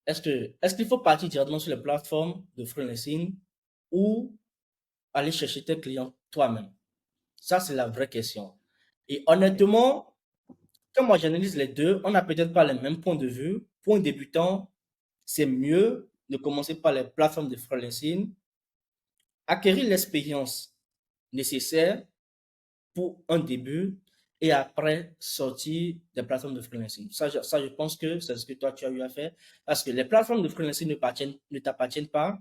Est-ce qu'il faut partir directement sur les plateformes de freelancing ou aller chercher tes clients toi-même? Ça, c'est la vraie question. Et honnêtement, quand moi j'analyse les deux, on n'a peut-être pas les mêmes points de vue. Pour un débutant, c'est mieux de commencer par les plateformes de freelancing, acquérir l'expérience nécessaire pour un début et après sortir des plateformes de freelancing. Je pense que c'est ce que toi, tu as eu à faire parce que les plateformes de freelancing ne t'appartiennent pas.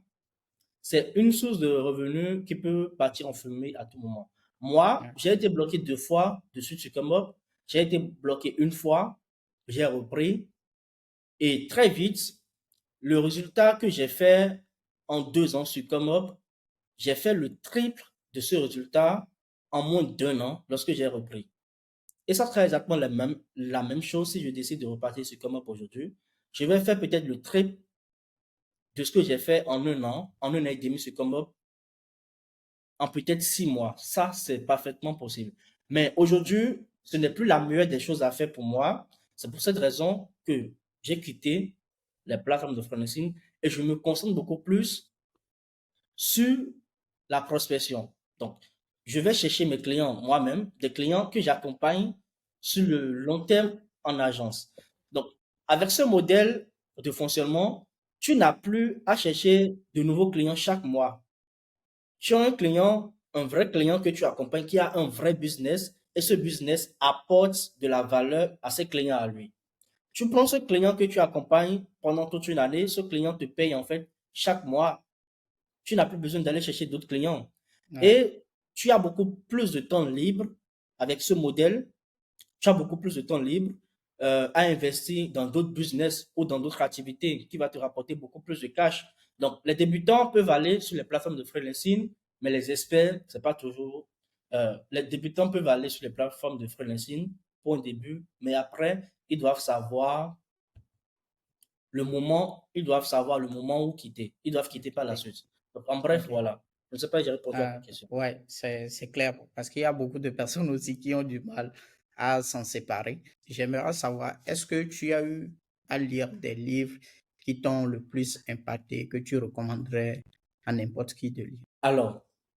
C'est une source de revenus qui peut partir en fumée à tout moment. Moi, Ouais. j'ai été bloqué 2 fois dessus sur Comop. J'ai été bloqué une fois, j'ai repris et très vite, le résultat que j'ai fait en 2 ans sur Comop, j'ai fait le triple de ce résultat en moins d'1 an lorsque j'ai repris. Et ça sera exactement la même chose si je décide de repartir sur Comop aujourd'hui. Je vais faire peut-être le triple de ce que j'ai fait en 1 an, en 1 an et demi sur Comop, en peut-être 6 mois. Ça, c'est parfaitement possible. Mais aujourd'hui, ce n'est plus la meilleure des choses à faire pour moi. C'est pour cette raison que j'ai quitté les plateformes de freelancing et je me concentre beaucoup plus sur la prospection. Donc, je vais chercher mes clients moi-même, des clients que j'accompagne sur le long terme en agence. Donc, avec ce modèle de fonctionnement, tu n'as plus à chercher de nouveaux clients chaque mois. Tu as un client, un vrai client que tu accompagnes qui a un vrai business et ce business apporte de la valeur à ses clients à lui. Tu prends ce client que tu accompagnes pendant toute une année, ce client te paye en fait chaque mois. Tu n'as plus besoin d'aller chercher d'autres clients. Ouais. Et tu as beaucoup plus de temps libre avec ce modèle. Tu as beaucoup plus de temps libre à investir dans d'autres business ou dans d'autres activités qui va te rapporter beaucoup plus de cash. Donc, les débutants peuvent aller sur les plateformes de freelancing, mais les experts, c'est pas toujours. Les débutants peuvent aller sur les plateformes de freelancing pour un début, mais après, ils doivent savoir le moment où quitter. Ils doivent quitter par la Ok. suite. Donc, en bref, Ok. voilà. Je ne sais pas si j'ai répondu à ta Ah, question. ouais, c'est clair parce qu'il y a beaucoup de personnes aussi qui ont du mal à s'en séparer. J'aimerais savoir, est-ce que tu as eu à lire des livres qui t'ont le plus impacté, que tu recommanderais à n'importe qui de lire? Alors,